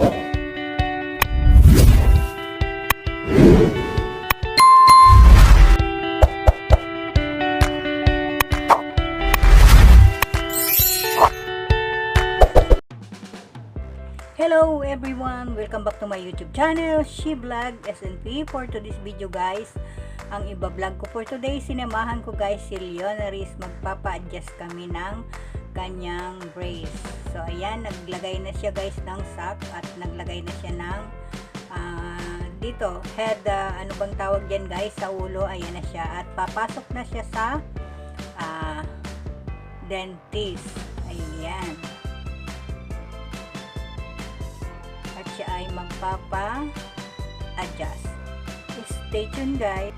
Hello everyone! Welcome back to my YouTube channel, She Vlog SNP. For today's video guys, ang iba-vlog ko for today, sinamahan ko guys si Leonaris. Magpapa-adjust kami ng kanyang brace. So ayan, naglagay na siya guys ng sock at naglagay na siya ng dito, head, ano bang tawag dyan guys, sa ulo. Ayan na siya at papasok na siya sa dentist. Ayan. At siya ay magpapa-adjust. Stay tuned guys.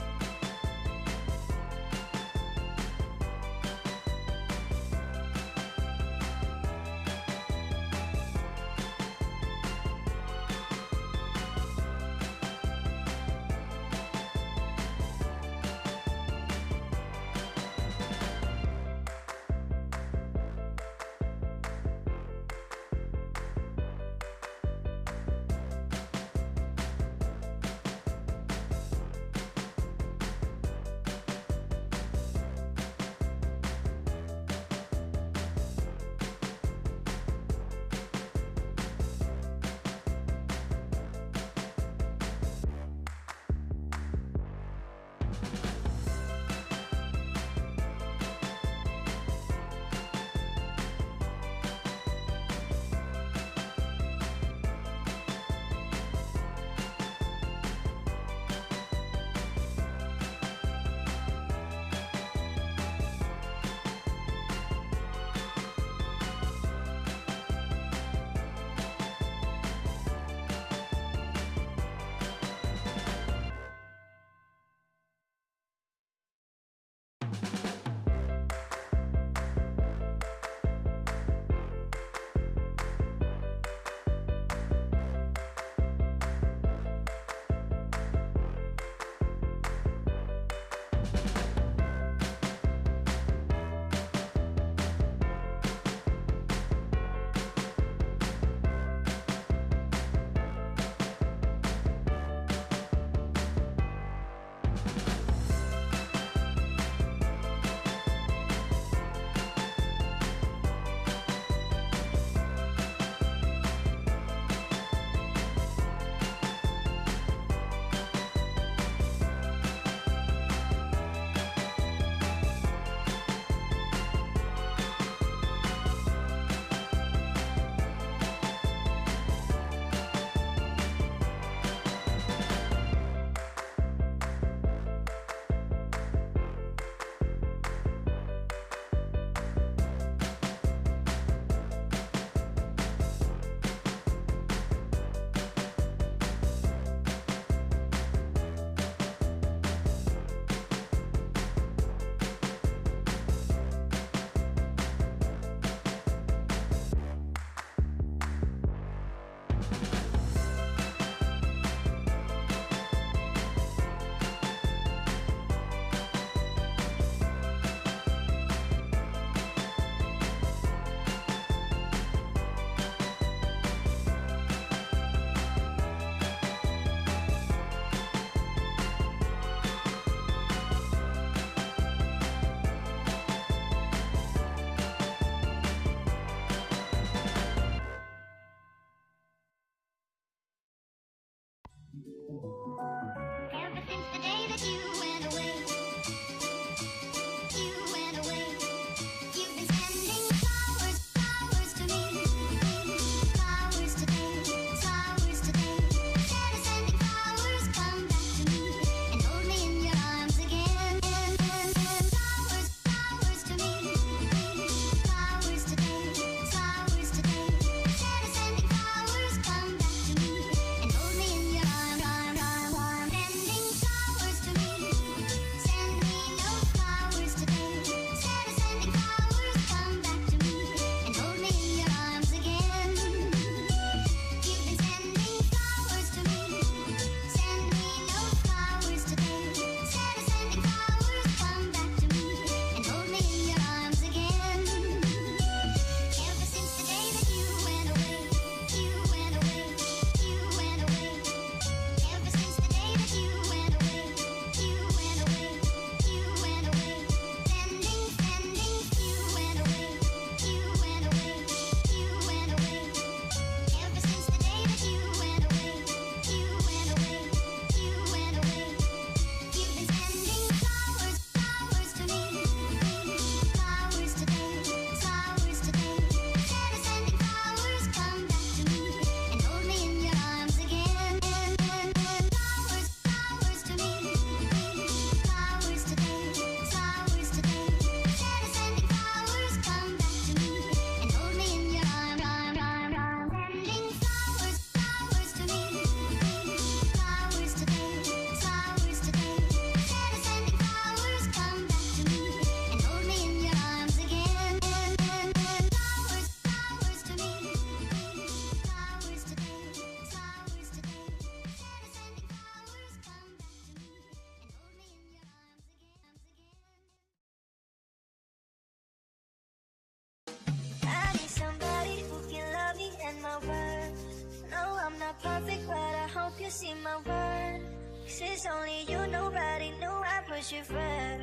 not perfect, but I hope you see my worth. 'Cause it's only you, nobody knew I put you first.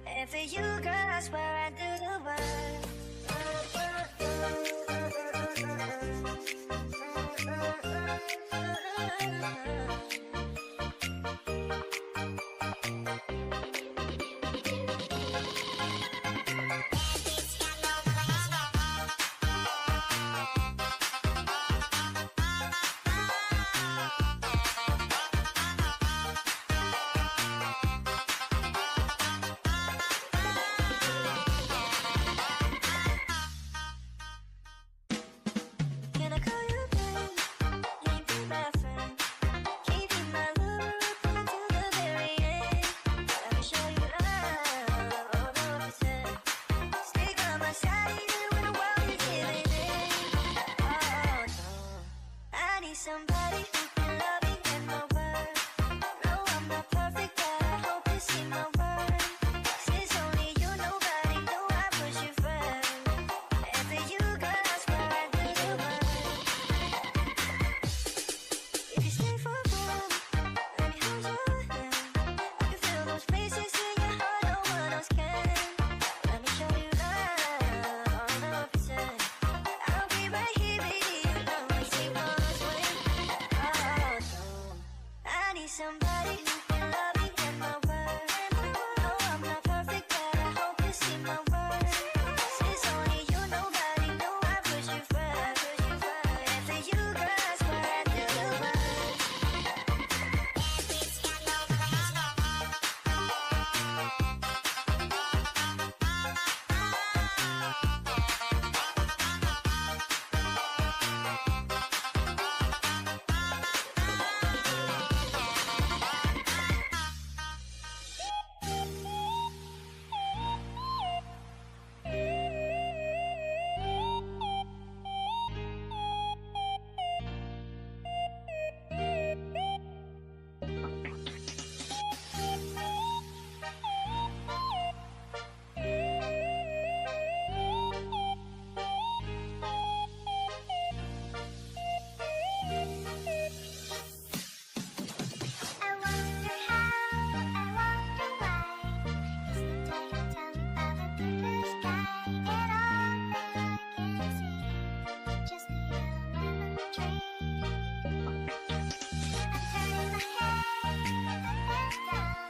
And for you, girl, I swear I do the work. Can I call you babe? Can you be my friend? Can you be my lover up until the very end? Let me show you love, all the pretend. Stay by my side even when the world is giving in. Oh no, I need somebody who can love me and my word. No, I'm not perfect, but I hope you see my worth. 'Cause it's only you, nobody knew I put you first. And for you, girl, I swear I do the work. If you stay for a while, let me hold your hand. I can feel those places in your heart no one else can. Let me show you love, all the pretend. I'll be right here, baby, you know I take one's win. Oh no, I need somebody who can love me and my word. No, I'm not perfect, but I hope you see my worth. 'Cause it's only you, nobody knew I put you first. And for you, girl, I swear I do the work. I wonder how, I wonder why. Yesterday you tell me about the blue sky and all that I can see, just the yellow lemon tree. I'm turning my head up and down.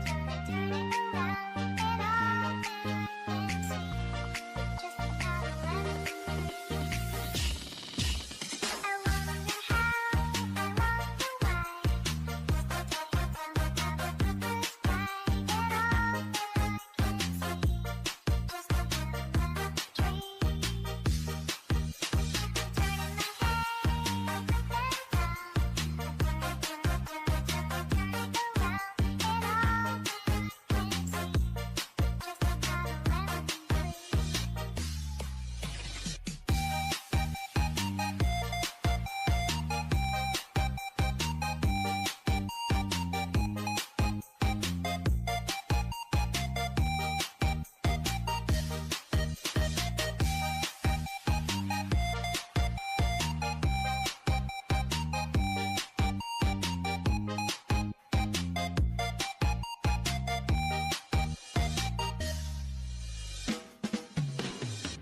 I'm turning around, and all that I can see, just the yellow lemon tree. I wonder how, I wonder why. Yesterday you tell me about the blue sky and all that I can see, just the yellow lemon tree. Turning my head up and down, turning around, and all that I can see, just the yellow lemon tree.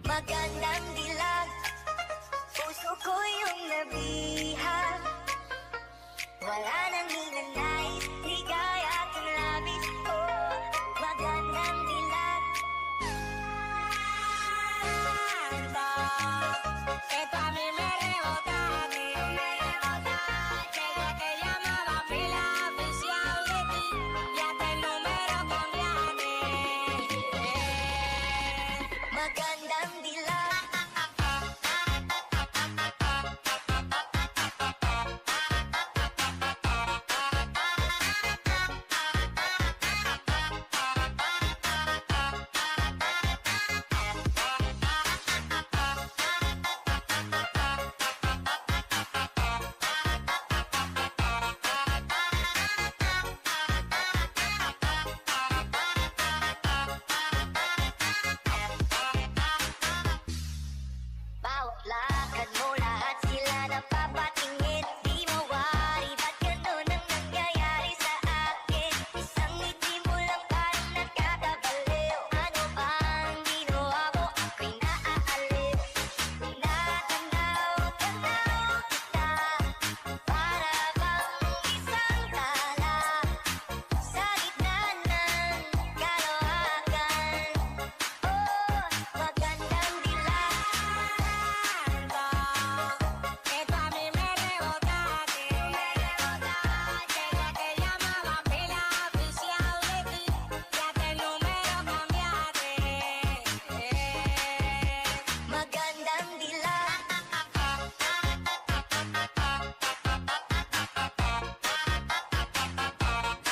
Magandang dilag, puso ko yung nabihag. Wala nang ninanais, ligaya at labis. Oh, magandang dilag. Esto a mí me rebota, desde que llamaba a fila oficial de ti, ya te el número cambiaste. Magandang dilag.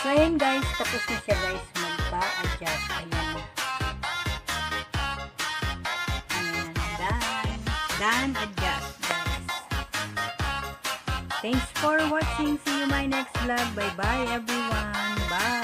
So, ayan guys, tapos na siya guys magpa-adjust. Ayan. Ayan, done adjust guys. Thanks for watching. See you my next vlog. Bye bye everyone. Bye.